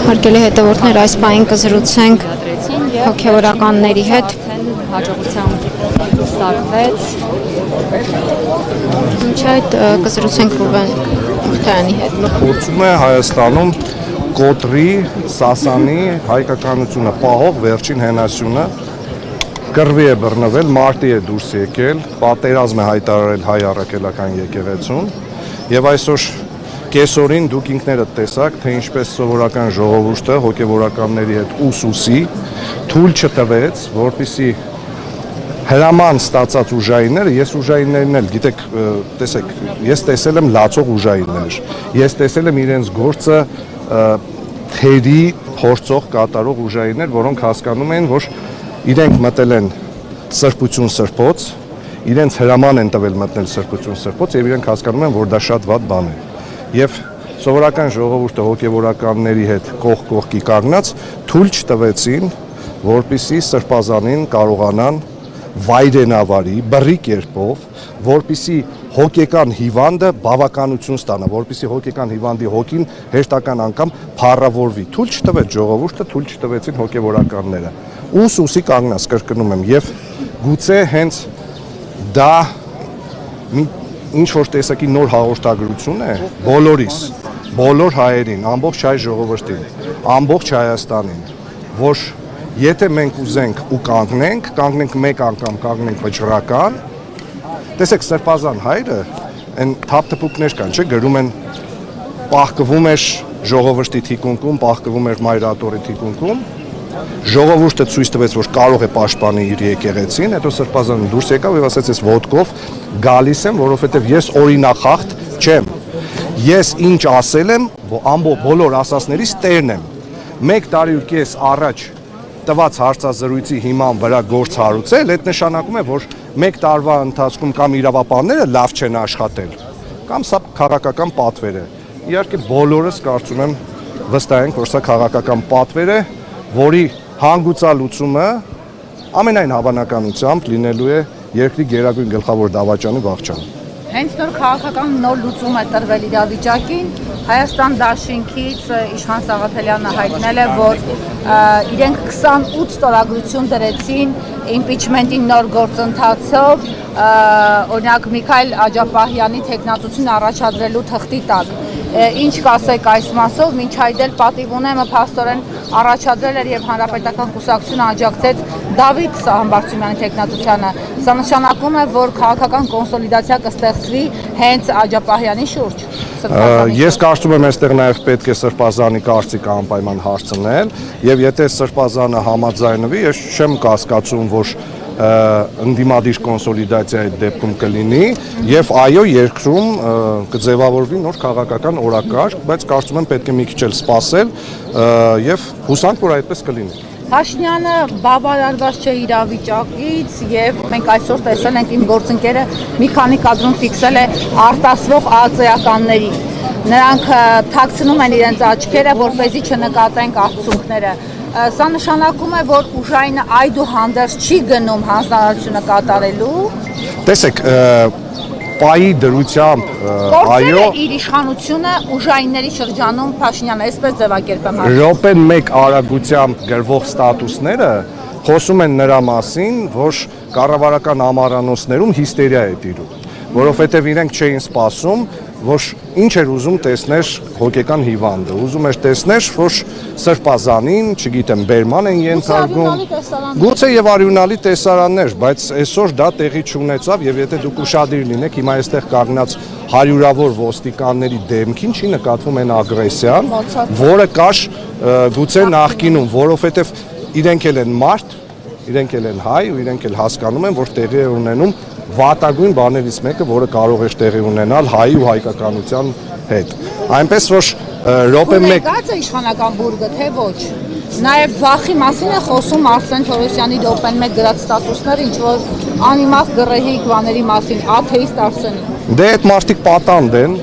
Հարգելի հետևորդներ, այս պահին կզրուցենք հոգևորականների հետ։ Հաջողությամբ ստացվեց։ Ինչ այդ կզրուցենք Ռուբեն Մուխտարյանի հետ։ Փորձում է Հայաստանում կոտրի, սասանի, հայկականությունը պահող վերջին հենասյունը կռվի է բռնվել, մարտի է դուրս եկել, պատերազմ է հայտարարել հայ առաքելական եկեղեցուն եւ այսօր կեսօրին դուք ինքներդ տեսաք, թե ինչպես սովորական ժողովուրդը հոգևորականների հետ ուսուսի թույլ չտվեց, որպեսզի հրաման ստացած ուժայինները, ես ուժայիններն էլ, գիտեք, տեսեք, ես տեսել եմ լացող ուժայիններ, ես տեսել եմ իրենց գործը թերի փորձող կատարող ուժայիններ, որոնք հասկանում են, որ իրենք մտել են սրբություն սրբոց, իրենց հրաման են տվել մտնել սրբություն սրբոց եւ իրենք հասկանում են, որ դա շատ վատ բան է։ Եվ սովորական ժողովուրդը հոգևորականների հետ կողք կողքի կանգնած թույլ չտվեցին, որպեսզի սրբազանին կարողանան վայրենավարի, բռի կերպով, որպեսզի հոգեկան հիվանդը բավականություն ստանա, որպեսզի հոգեկան հիվանդի հոգին հերթական անգամ փառավորվի։ Թույլ չտվեց ժողովուրդը, թույլ չտվեցին հոգևորականները։ Ուսի կանգնած կրկնում եմ եւ գուցե հենց դա ինչ որ տեսակի նոր հաղորդագրություն է բոլորիս, բոլոր հայերին, ամբողջ հայ ժողովրդին, ամբողջ Հայաստանին, որ եթե մենք ուզենք ու կանգնենք մեկ անգամ, կանգնենք վճռական, տեսեք սրբազան հայրը, այն թափթփուկներ կան, չէ, գրում են պահկվում էր ժողովրդի թիկունքում, պահկվում էր մայրատորի թիկունքում, ժողովուրդը ցույց տվեց, որ կարող է պաշտպանել իր եկեղեցին, հետո սրբազանը դուրս եկավ եւ ասաց, ես ոտքով գալիս եմ, որովհետեւ ես օրինախախտ չեմ։ Ես ինչ ասել եմ, բոլոր ասածներից տերն եմ։ 1 տարի ու կես առաջ տված հարցազրույցի հիման վրա գործ հարուցել, այդ նշանակում է, որ 1 տարվա ընթացքում կամ իրավապահները լավ չեն աշխատել, կամ սա քաղաքական պատվեր է։ Իհարկե բոլորս կարծում եմ վստահ ենք, որ սա քաղաքական պատվեր է, որի հանգուցալուծումը ամենայն հավանականությամբ լինելու է երկրի գերագույն գլխավոր դավաճանի վախճանը։ Հենց նոր քաղաքական նոր լուծում է տրվել իրավիճակին, Հայաստան դաշինքից Իշխան Սաղաթելյանը հայտնել է, որ իրենք 28 ստորագրություն դրեցին իմպիչմենտի նոր գործընթացով, օրինակ Միքայել Աջապահյանի թեկնածություն առաջադրելու թղթի տակ։ Ինչ կասեք այս մասով, մինչ այդ էլ պատիվ ունեմ փաստորեն առաջադրել էր եւ հանրապետական կուսակցությունը աջակցեց Դավիթ Սահմբարձումյանի թեկնածությանը։ Սա նշանակում է, որ քաղաքական կոնսոլիդացիա կստեղծվի հենց Աջապահյանի շուրջ։ Ես կարծում եմ, այստեղ նաեւ պետք է սրբազանի կարծիքը անպայման հարցնել եւ եթե սրբազանը համաձայնվի, ես չեմ կասկածում, որ ընդդիմադիր կոնսոլիդացիայի դեպքում կլինի եւ այո երկրում կձևավորվի նոր քաղաքական օրակարգ, բայց կարծում եմ պետք է մի քիչ էլ սպասել եւ հուսանք, որ այդպես կլինի։ Փաշինյանը բավարարված չէ իրավիճակից եւ մենք այսօր տեսել ենք իմ գործընկերը մի քանի կադրում ֆիքսել է արտասվող ԱԾ-ականների։ Նրանք թաքցնում են իրենց աչքերը, որպեսզի չնկատենք արդյունքները։ Սա նշանակում է, որ ուժայինը այդուհանդերձ չի գնում հանձնարարությունը կատարելու։ Տեսեք, պայի դրությամբ այո իր իշխանությունը ուժայինների շրջանում Փաշինյանը այսպես ձևակերպեմ։ Րոպեն 1 արագությամբ գրվող ստատուսները խոսում են նրա մասին, որ կառավարական ամառանոցներում հիստերիա է տիրում, որովհետև իրենք չէին սպասում, որ ինչ էր ուզում տեսներ հոգեկան հիվանդը, ուզում էր տեսներ, որ սրբազանին, չգիտեմ, բերման են ենթարկում, գուցե եւ արյունալի տեսարաններ, բայց այսօր դա տեղի չունեցավ եւ եթե դուք ուշադիր լինեք, հիմա այստեղ կանգնած հարյուրավոր ոստիկանների դեմքին չի նկատվում այն ագրեսիան, որը կար գուցե նախկինում, որովհետեւ իրենք էլ են մարդ, իրենք էլ են հայ ու իրենք էլ հասկանում են, որ տեղի է ունենում վատագույն բաներից մեկը, որը կարող է տեղի ունենալ հայի ու հայկականության հետ։ Այնպես որ րոպե 1 Գած է իշխանական բուրգը, թե ոչ։ Նաև վախի մասին է խոսում Արսեն Թորոսյանի րոպեն 1 գրած ստատուսները, ինչ որ անիմաստ գռեհիկ բաների մասին, աթեիստ Արսենի։ Դե այդ մարդիկ պատանդ են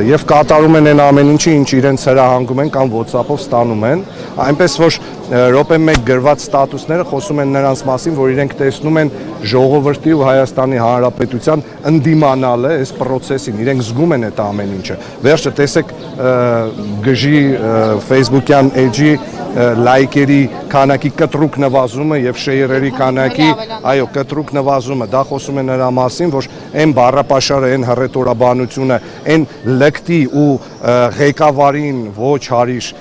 եւ կատարում են այն ամեն ինչը, ինչ իրենց հրահանգում են կամ WhatsApp-ով ստանում են, այնպես որ րոպե մեկ գրված ստատուսները խոսում են նրանց մասին, որ իրենք տեսնում են ժողովրդի ու Հայաստանի Հանրապետության ընդդիմանալը այս process-ին, իրենք զգում են այդ ամեն ինչը։ Վերջը տեսեք գժի Facebook-յան էջի լայքերի քանակի կտրուկ նվազումը եւ շեյրերի քանակի, այո, կտրուկ նվազումը, դա խոսում է նրա մասին, որ այն բառապաշարը, այն հռետորաբանությունը, այն լկտի ու ղեկավարին ոչ հարիշ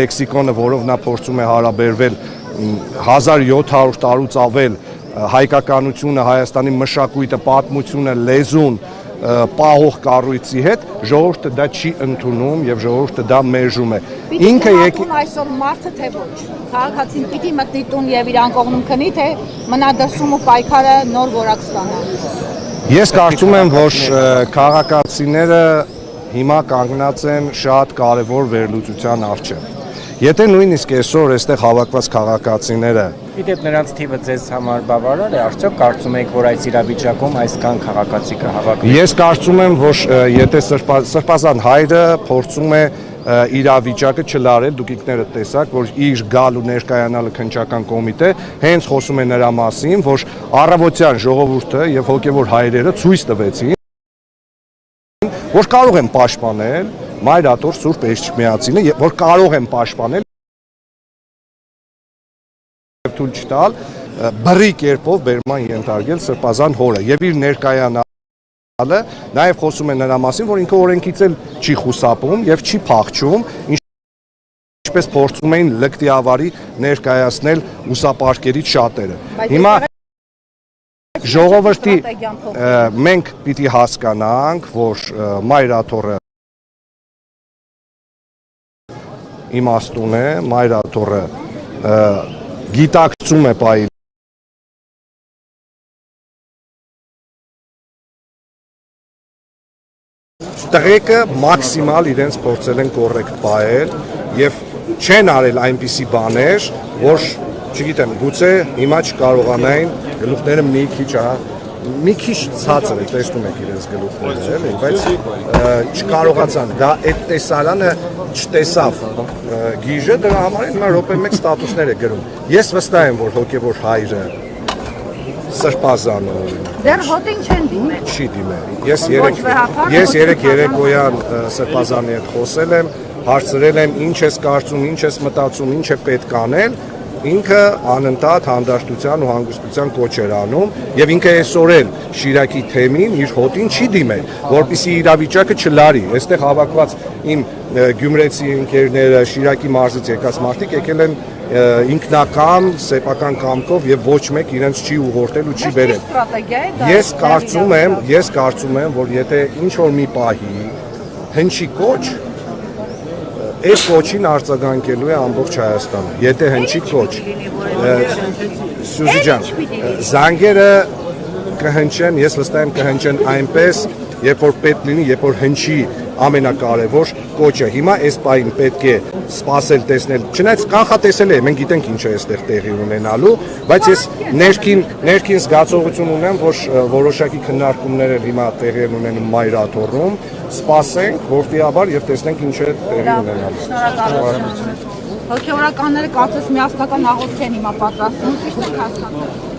լեքսիկոնը, որով նա փորձում է հարաբերվել 1700 տարուց ավել հայկականությունը, Հայաստանի մշակույթը, պատմությունը, լեզուն պահող կառույցի հետ, ժողովուրդը դա չի ընդունում եւ ժողովուրդը դա մերժում է։ Ինքը այսօր մարդը թե ոչ։ Քաղաքացին պիտի մտնի տուն եւ իր անկողնում քնի, թե մնա դրսում ու պայքարը նոր որակ ստանա։ Ես կարծում եմ, որ քաղաքացիները հիմա կանգնած են շատ կարևոր վերլուծության առջև։ Եթե նույնիսկ այսօր այստեղ հավաքված քաղաքացիները Գիտեք, նրանց թիվը ձեզ համար բավարար է, արդյոք կարծում եք, որ այս իրավիճակում այսքան քաղաքացի կհավաքվի։ Ես կարծում եմ, որ եթե Սրբազան հայրը փորձում է իրավիճակը չլարել, դուք ինքներդ տեսաք, որ իր գալ ու ներկայանալը քննչական կոմիտե հենց խոսում է նրա մասին, որ առավոտյան ժողովուրդը եւ հոգեվոր հայրերը ցույց տվեցին, որ կարող են պաշտպանել Մայրաթոր Սուրբ Էջմիածինը, որ կարող են պաշտպանել թույլ չտալ բռի կերպով բերման ենթարկել Սրբազան հորը եւ իր ներկայանալը նաեւ խոսում է նրա մասին, որ ինքը օրենքից էլ չի խուսափում եւ չի փախչում, ինչպես փորձում էին լկտիավարի ներկայացնել ուսապարկերից շատերը։ Հիմա ժողովրդի մենք պիտի հասկանանք, որ Մայրաթորը իմաստուն է, Մայրաթորը գիտակցում է պահի տղեկը մաքսիմալ իրենց փորձել են կոռեկտ պահել եւ չեն արել այնպիսի բաներ, որ չգիտեմ, գուցե հիմա չկարողանային գլուխները մի քիչ ցածր է, տեսնում եք իրենց գլուխները, էլի, բայց չկարողացան, դա այդ տեսարանը չտեսավ գիժը, դրա համար հիմա րոպե մեկ ստատուսներ է գրում։ Ես վստահ եմ, որ հոգևոր հայրը Սրբազանը դեռ հոտին չեն դիմել։ Չի դիմել։ Ես երեք երեկոյան Սրբազանի հետ խոսել եմ, հարցրել եմ ինչ ես կարծում, ինչ ես մտածում, ինչ է պետք անել։ Ինքը անընդհատ հանդարտության ու հանգստության կոչ էր անում եւ ինքը այսօր էլ Շիրակի թեմին իր հոտին չի դիմել, որպեսզի իրավիճակը չլարի։ Այստեղ հավաքված իմ գյումրեցի ընկերները, Շիրակի մարզից եկած մարդիկ եկել են ինքնական, սեփական կամքով եւ ոչ մեկ իրենց չի ուղղորդել ու չի բերել։ Ես կարծում եմ, որ եթե ինչ որ մի պահի հնչի կոչ, այս կոչին արձագանքելու է ամբողջ Հայաստանը։ Եթե հնչի կոչ, Սյուզի ջան, զանգերը կհնչեն, ես վստահ եմ կհնչեն այնպես, երբ որ պետք լինի, երբ որ հնչի ամենակարևոր կոչը։ Հիմա այս պահին պետք է սպասել, տեսնել, չնայած կանխատեսել է, մենք գիտենք ինչ է այստեղ տեղի ունենալու, բայց ես ներքին զգացողություն ունեմ, որ որոշակի քննարկումներ էլ հիմա տեղի են ունենում Մայրաթորում, սպասենք որդիաբար եւ տեսնենք ինչ է տեղի ունենալու։ Շնորհակալություն։ Հոգեորականները կարծես միասնական աղոթք են հիմա պատրաստում, ճիշտ եք հասկանում։